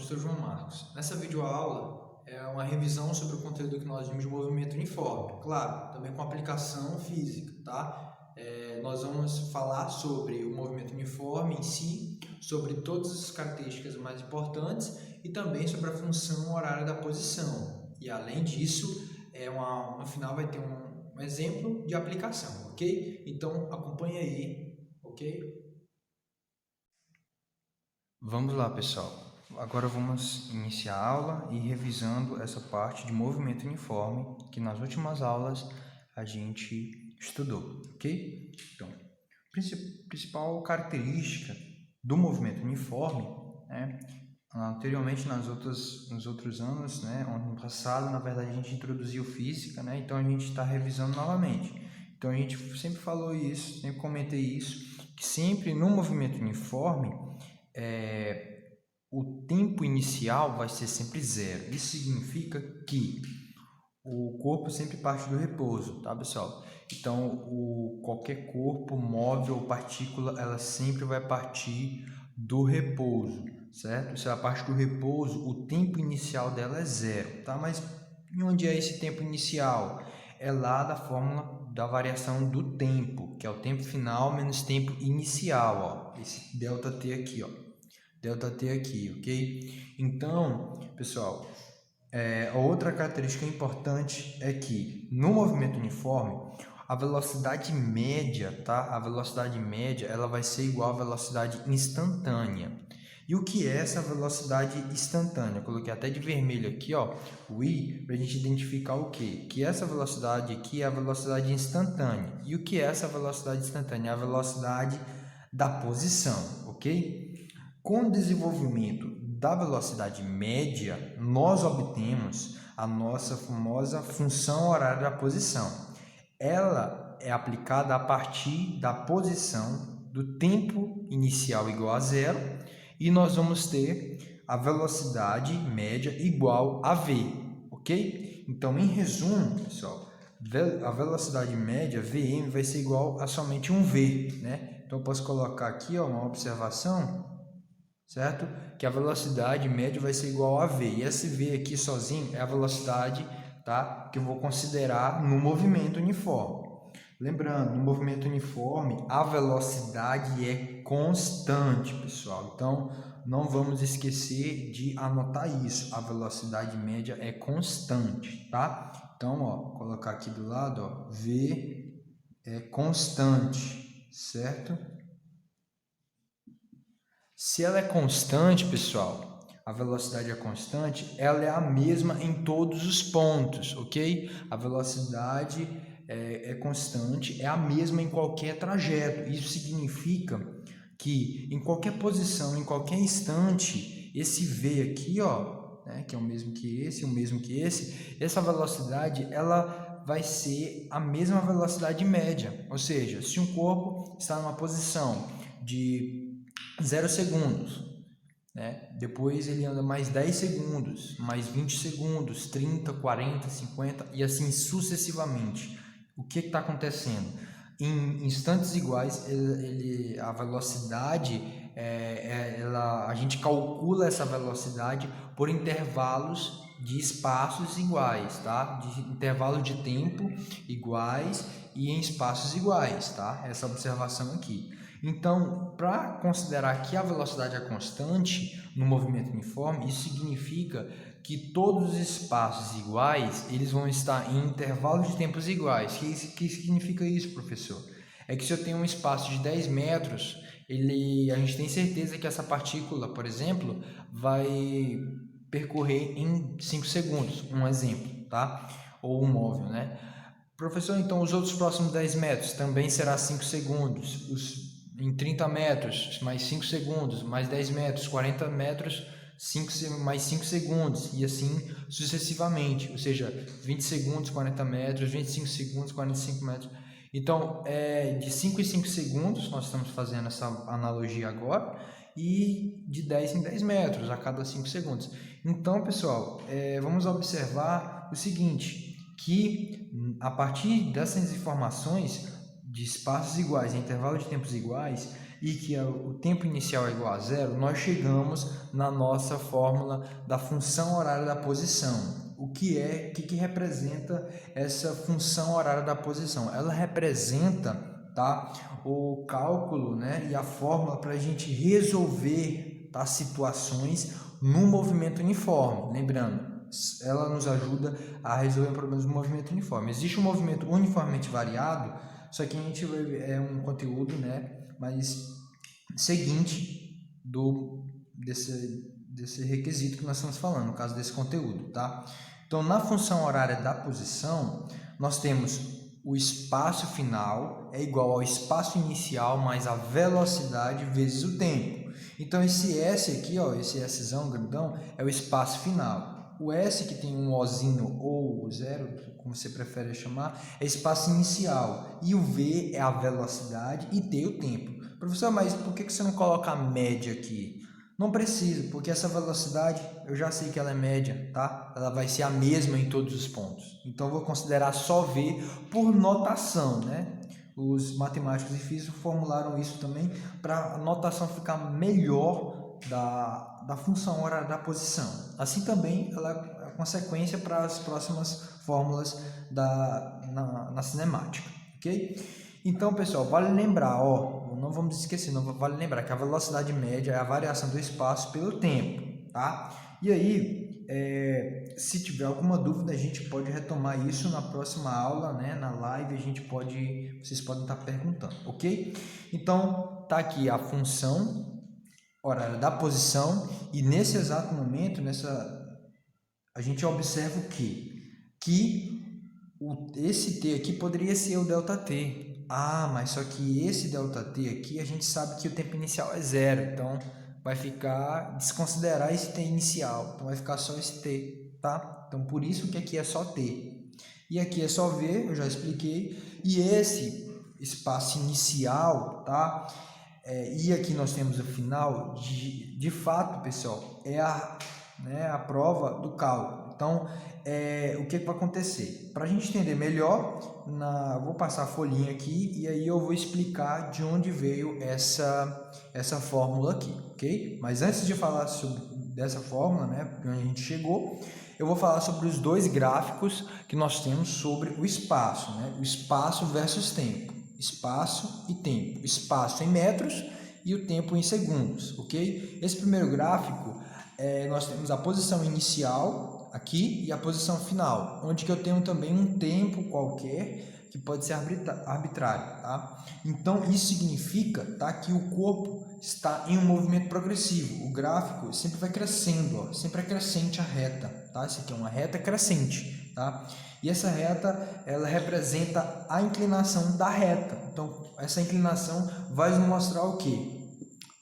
professor João Marcos. Nessa videoaula é uma revisão sobre o conteúdo que nós vimos de movimento uniforme, claro, também com aplicação física, tá? Nós vamos falar sobre o movimento uniforme em si, sobre todas as características mais importantes e também sobre a função horária da posição. E além disso, no final vai ter um exemplo de aplicação, ok? Então acompanhe aí, ok? Vamos lá, pessoal. Agora vamos iniciar a aula e revisando essa parte de movimento uniforme que nas últimas aulas a gente estudou, ok? Então, principal característica do movimento uniforme, né? Anteriormente nos outros anos, né? Ano passado, na verdade, a gente introduziu física, né? Então a gente está revisando novamente. Então a gente sempre falou isso, sempre comentei isso, que sempre no movimento uniforme o tempo inicial vai ser sempre zero. Isso significa que o corpo sempre parte do repouso, tá, pessoal? Então, qualquer corpo, móvel ou partícula, ela sempre vai partir do repouso, certo? Se ela parte do repouso, o tempo inicial dela é zero, tá? Mas em onde é esse tempo inicial? É lá da fórmula da variação do tempo, que é o tempo final menos tempo inicial, ó. Esse ΔT aqui, ó. ΔT aqui, ok? Então, pessoal, a outra característica importante é que no movimento uniforme, a velocidade média, tá? A velocidade média, ela vai ser igual à velocidade instantânea. E o que é essa velocidade instantânea? Eu coloquei até de vermelho aqui, ó, o I, para a gente identificar o quê? Que essa velocidade aqui é a velocidade instantânea. E o que é essa velocidade instantânea? É a velocidade da posição, ok? Com o desenvolvimento da velocidade média, nós obtemos a nossa famosa função horária da posição. Ela é aplicada a partir da posição do tempo inicial igual a zero e nós vamos ter a velocidade média igual a v, ok? Então, em resumo, pessoal, a velocidade média, Vm, vai ser igual a somente um v, né? Então, eu posso colocar aqui ó, uma observação, certo? Que a velocidade média vai ser igual a v. E esse v aqui sozinho é a velocidade, tá? Que eu vou considerar no movimento uniforme. Lembrando, no movimento uniforme, a velocidade é constante, pessoal. Então, não vamos esquecer de anotar isso. A velocidade média é constante, tá? Então, ó, colocar aqui do lado, ó, v é constante, certo? Se ela é constante, pessoal, a velocidade é constante, ela é a mesma em todos os pontos, ok? A velocidade é constante, é a mesma em qualquer trajeto. Isso significa que em qualquer posição, em qualquer instante, esse V aqui, ó, né, que é o mesmo que esse, essa velocidade, ela vai ser a mesma velocidade média. Ou seja, se um corpo está numa posição de 0 segundos, né? Depois ele anda mais 10 segundos, mais 20 segundos, 30, 40, 50 e assim sucessivamente. O que está acontecendo? Em instantes iguais, a velocidade, a gente calcula essa velocidade por intervalos de espaços iguais, tá? De intervalo de tempo iguais e em espaços iguais, tá? Essa observação aqui. Então, para considerar que a velocidade é constante no movimento uniforme, isso significa que todos os espaços iguais, eles vão estar em intervalos de tempos iguais. O que significa isso, professor? É que se eu tenho um espaço de 10 metros, a gente tem certeza que essa partícula, por exemplo, vai percorrer em 5 segundos, um exemplo, tá? Ou um móvel, né? Professor, então os outros próximos 10 metros também será 5 segundos. Em 30 metros, mais 5 segundos, mais 10 metros, 40 metros, mais 5 segundos, e assim sucessivamente, ou seja, 20 segundos, 40 metros, 25 segundos, 45 metros. Então, de 5 em 5 segundos, nós estamos fazendo essa analogia agora, e de 10 em 10 metros a cada 5 segundos. Então, pessoal, vamos observar o seguinte, que a partir dessas informações, de espaços iguais, em intervalo de tempos iguais, e que o tempo inicial é igual a zero, nós chegamos na nossa fórmula da função horária da posição. O que representa essa função horária da posição? Ela representa, tá, o cálculo, né, e a fórmula para a gente resolver, tá, situações no movimento uniforme. Lembrando, ela nos ajuda a resolver problemas do movimento uniforme. Existe um movimento uniformemente variado, só que a gente vai ver, é um conteúdo, né, mas seguinte desse requisito que nós estamos falando, no caso desse conteúdo, tá? Então, na função horária da posição, nós temos o espaço final é igual ao espaço inicial mais a velocidade vezes o tempo. Então, esse S aqui, ó, esse Szão grandão, é o espaço final. O S, que tem um Ozinho ou zero, como você prefere chamar, é espaço inicial. E o V é a velocidade e T o tempo. Professor, mas por que você não coloca a média aqui? Não precisa, porque essa velocidade, eu já sei que ela é média, tá? Ela vai ser a mesma em todos os pontos. Então, eu vou considerar só V por notação, né? Os matemáticos e físicos formularam isso também para a notação ficar melhor da função horária da posição. Assim também, ela é a consequência para as próximas fórmulas na cinemática, ok? Então, pessoal, vale lembrar, ó, não vamos esquecer, não vale lembrar que a velocidade média é a variação do espaço pelo tempo, tá? E aí, se tiver alguma dúvida, a gente pode retomar isso na próxima aula, né? Na live, vocês podem estar perguntando, ok? Então, tá aqui a função horária da posição e nesse exato momento, a gente observa o quê? Esse T aqui poderia ser o ΔT. Ah, mas só que esse ΔT aqui, a gente sabe que o tempo inicial é zero, então vai ficar, desconsiderar esse T inicial, então vai ficar só esse T, tá? Então, por isso que aqui é só T. E aqui é só V, eu já expliquei, e esse espaço inicial, tá? E aqui nós temos o final, de fato, pessoal, é a prova do cálculo. Então, o que vai acontecer? Para a gente entender melhor, vou passar a folhinha aqui e aí eu vou explicar de onde veio essa fórmula aqui, ok? Mas antes de falar dessa fórmula, né, porque onde a gente chegou, eu vou falar sobre os dois gráficos que nós temos sobre o espaço, né? O espaço versus tempo. Espaço e tempo. Espaço em metros e o tempo em segundos, ok? Esse primeiro gráfico, nós temos a posição inicial aqui e a posição final, onde que eu tenho também um tempo qualquer que pode ser arbitrário, tá? Então, isso significa, tá, que o corpo está em um movimento progressivo. O gráfico sempre vai crescendo, ó, sempre é crescente a reta, tá? Isso aqui é uma reta crescente, tá? E essa reta, ela representa a inclinação da reta. Então, essa inclinação vai nos mostrar o quê?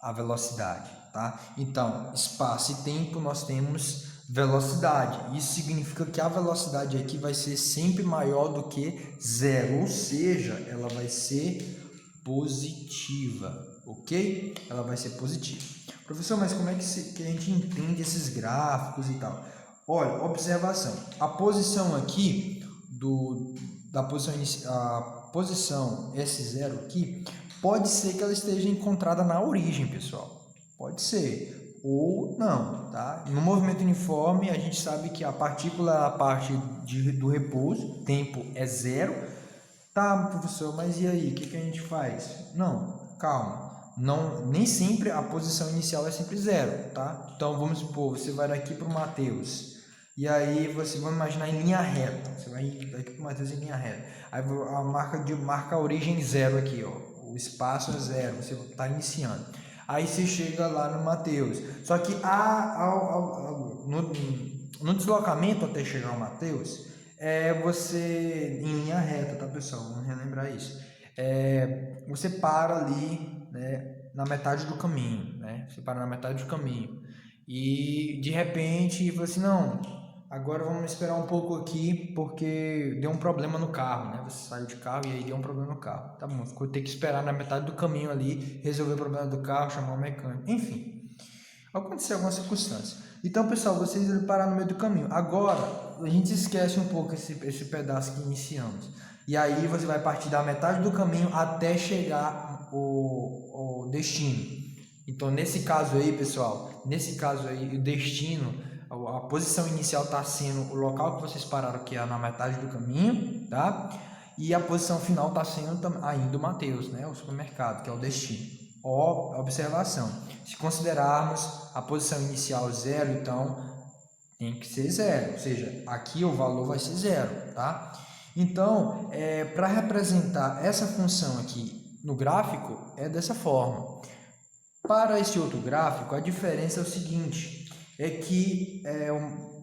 A velocidade, tá? Então, espaço e tempo, nós temos velocidade. Isso significa que a velocidade aqui vai ser sempre maior do que zero, ou seja, ela vai ser positiva, ok? Ela vai ser positiva. Professor, mas como é que a gente entende esses gráficos e tal? Olha, observação. A posição aqui a posição S0 aqui pode ser que ela esteja encontrada na origem, pessoal. Pode ser ou não, tá? No movimento uniforme, a gente sabe que a partícula, a parte do repouso, tempo é zero. Tá, professor, mas e aí? O que a gente faz? Não, calma. Não, nem sempre a posição inicial é sempre zero, tá? Então, vamos supor, você vai daqui para o Mateus. E aí, você vai imaginar em linha reta. Você vai daqui para o Mateus em linha reta. Aí, marca a origem zero aqui, ó. O espaço é zero, você está iniciando. Aí você chega lá no Mateus. Só que no deslocamento até chegar ao Mateus, você em linha reta, tá, pessoal? Vamos relembrar isso. Você para ali, né, na metade do caminho, né? Você para na metade do caminho. E de repente você assim, não, agora vamos esperar um pouco aqui porque deu um problema no carro, né? Você saiu de carro e aí deu um problema no carro. Tá bom, ficou ter que esperar na metade do caminho ali, resolver o problema do carro, chamar o mecânico. Enfim, aconteceu alguma circunstância. Então, pessoal, vocês iam parar no meio do caminho. Agora, a gente esquece um pouco esse pedaço que iniciamos. E aí você vai partir da metade do caminho até chegar o destino. Então, nesse caso aí, pessoal, o destino, a posição inicial está sendo o local que vocês pararam, que é na metade do caminho, tá? E a posição final está sendo ainda o Mateus, né? O supermercado, que é o destino. Ó, observação, se considerarmos a posição inicial 0, então tem que ser 0, ou seja, aqui o valor vai ser 0, tá? Então, para representar essa função aqui no gráfico, é dessa forma. Para esse outro gráfico, a diferença é o seguinte, é que é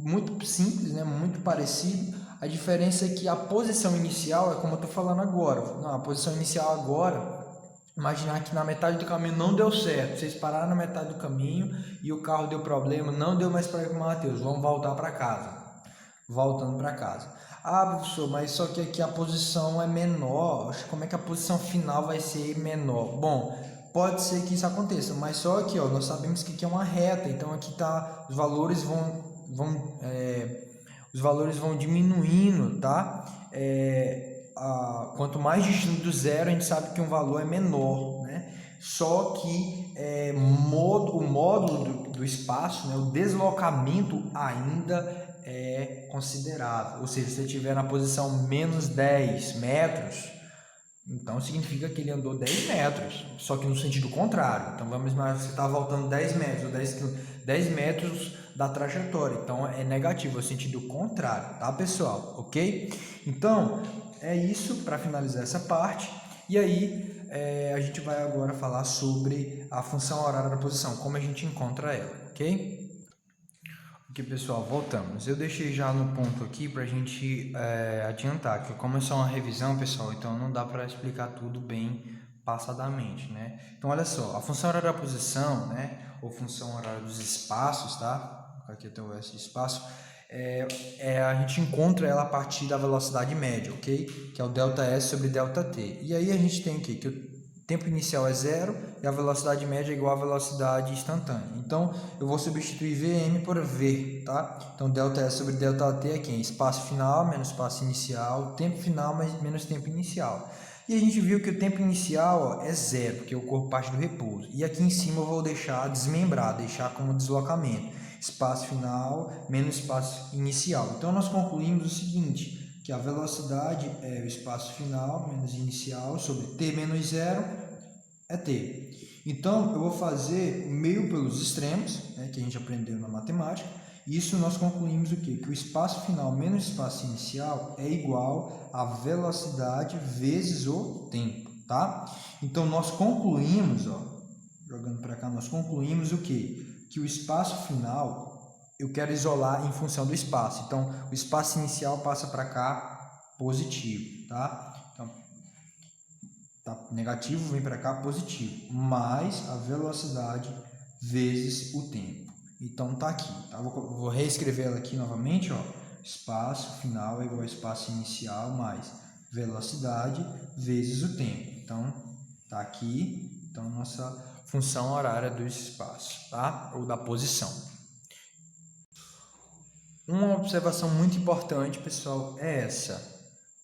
muito simples, né? Muito parecido. A diferença é que a posição inicial é como eu estou falando agora. Não, a posição inicial agora, imaginar que na metade do caminho não deu certo. Vocês pararam na metade do caminho e o carro deu problema, não deu mais para ir com o Mateus. Vamos voltar para casa. Voltando para casa. Ah, professor, mas só que aqui a posição é menor. Como é que a posição final vai ser menor? Bom, pode ser que isso aconteça, mas só aqui, ó, nós sabemos que aqui é uma reta, então aqui tá, os valores vão diminuindo, tá? Quanto mais distante do zero, a gente sabe que um valor é menor, né? Só que o módulo do espaço, né, o deslocamento ainda é considerável. Ou seja, se você estiver na posição menos 10 metros, então significa que ele andou 10 metros, só que no sentido contrário. Então vamos imaginar que você está voltando 10 metros, ou 10 metros da trajetória. Então é negativo, é o sentido contrário, tá, pessoal? Ok? Então é isso para finalizar essa parte. E aí a gente vai agora falar sobre a função horária da posição, como a gente encontra ela, ok? Ok, pessoal, voltamos. Eu deixei já no ponto aqui para a gente adiantar, que como é só uma revisão, pessoal, então não dá para explicar tudo bem passadamente, né? Então, olha só, a função horária da posição, né, ou função horária dos espaços, tá? Aqui até o S de espaço, a gente encontra ela a partir da velocidade média, ok? Que é o ΔS sobre ΔT. E aí a gente tem aqui que o tempo inicial é 0 e a velocidade média é igual à velocidade instantânea. Então, eu vou substituir Vm por V, tá? Então, ΔS sobre ΔT é quem? Espaço final menos espaço inicial, tempo final menos tempo inicial. E a gente viu que o tempo inicial é 0, porque o corpo parte do repouso. E aqui em cima eu vou deixar desmembrado, deixar como deslocamento. Espaço final menos espaço inicial. Então, nós concluímos o seguinte, que a velocidade é o espaço final menos inicial sobre t menos 0 é t. Então, eu vou fazer o meio pelos extremos, né, que a gente aprendeu na matemática. Isso nós concluímos o quê? Que o espaço final menos o espaço inicial é igual à velocidade vezes o tempo, tá? Então, nós concluímos, ó, jogando para cá, nós concluímos o quê? Que o espaço final eu quero isolar em função do espaço. Então, o espaço inicial passa para cá positivo, tá? Então, tá negativo, vem para cá positivo, mais a velocidade vezes o tempo. Então, tá aqui, tá? Vou reescrever ela aqui novamente, ó. Espaço final é igual a espaço inicial mais velocidade vezes o tempo. Então, tá aqui. Então, nossa função horária do espaço, tá? Ou da posição. Uma observação muito importante, pessoal, é essa,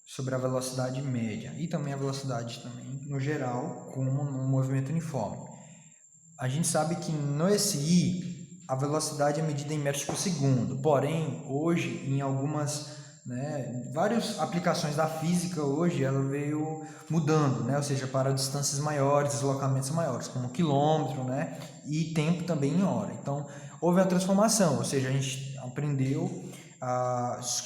sobre a velocidade média e também a velocidade também, no geral, como no movimento uniforme. A gente sabe que no SI a velocidade é medida em metros por segundo, porém, hoje, em algumas, várias aplicações da física, hoje, ela veio mudando, ou seja, para distâncias maiores, deslocamentos maiores, como quilômetro, e tempo também em hora. Então, houve a transformação, ou seja, a gente aprendeu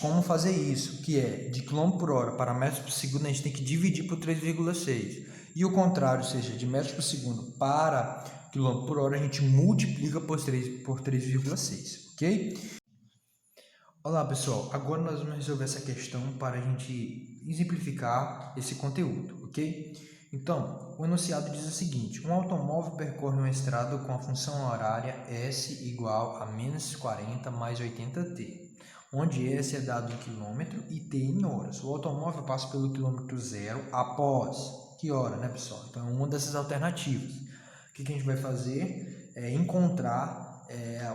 como fazer isso, que é de quilômetro por hora para metros por segundo, a gente tem que dividir por 3,6. E o contrário, ou seja, de metros por segundo para quilômetro por hora, a gente multiplica por 3,6, ok? Olá, pessoal. Agora nós vamos resolver essa questão para a gente exemplificar esse conteúdo, ok? Então, o enunciado diz o seguinte: um automóvel percorre uma estrada com a função horária S igual a menos 40 mais 80t, onde S é dado em quilômetro e t em horas. O automóvel passa pelo quilômetro zero após que hora, pessoal? Então, é uma dessas alternativas. O que a gente vai fazer é encontrar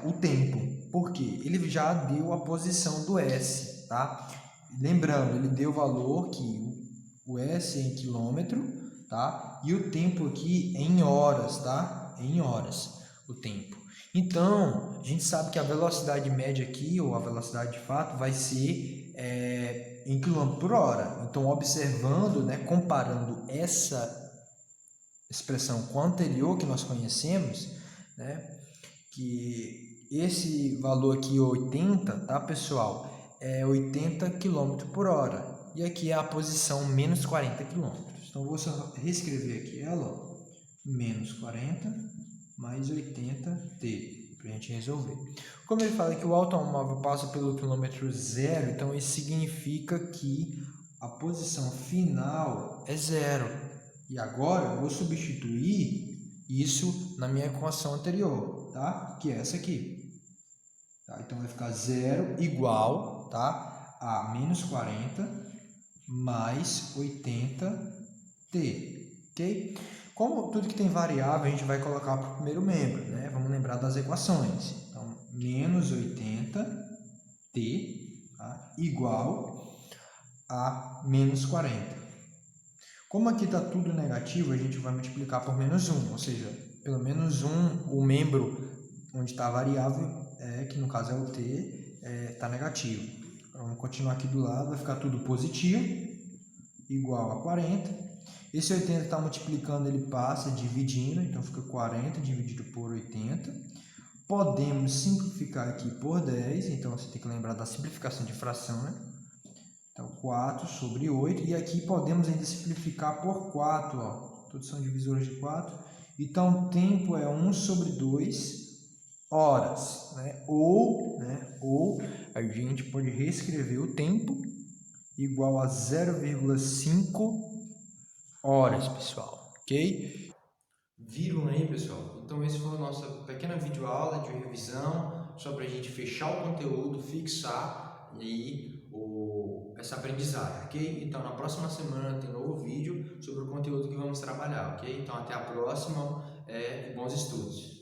o tempo, porque ele já deu a posição do S, tá? Lembrando, ele deu o valor que o S em quilômetro, tá? E o tempo aqui em horas, tá? Em horas, o tempo. Então, a gente sabe que a velocidade média aqui, ou a velocidade de fato, vai ser em quilômetro por hora. Então, observando, né, comparando essa expressão com a anterior que nós conhecemos, né, que esse valor aqui, 80, tá, pessoal? É 80 km por hora. E aqui é a posição menos 40 km. Então, vou só reescrever aqui ela, ó, menos 40 mais 80t, para a gente resolver. Como ele fala que o automóvel passa pelo quilômetro zero, então isso significa que a posição final é zero. E agora eu vou substituir isso na minha equação anterior, tá? Que é essa aqui. Tá? Então vai ficar zero igual, tá, a menos 40 mais 80t, ok? Como tudo que tem variável, a gente vai colocar para o primeiro membro, né? Vamos lembrar das equações. Então, menos 80t, tá, igual a menos 40. Como aqui está tudo negativo, a gente vai multiplicar por menos 1, ou seja, pelo menos 1, o membro onde está a variável, que no caso é o t, está negativo. Então, vamos continuar aqui do lado, vai ficar tudo positivo, igual a 40. Esse 80 está multiplicando, ele passa dividindo, então fica 40 dividido por 80. Podemos simplificar aqui por 10, então você tem que lembrar da simplificação de fração, né? Então, 4 sobre 8. E aqui podemos ainda simplificar por 4, ó. Todos são divisores de 4. Então, o tempo é 1 sobre 2 horas, né? Ou a gente pode reescrever o tempo igual a 0,5 horas, pessoal, ok? Viram aí, pessoal? Então, esse foi a nossa pequena videoaula de revisão, só para a gente fechar o conteúdo, fixar aí essa aprendizagem, ok? Então, na próxima semana tem um novo vídeo sobre o conteúdo que vamos trabalhar, ok? Então, até a próxima e bons estudos!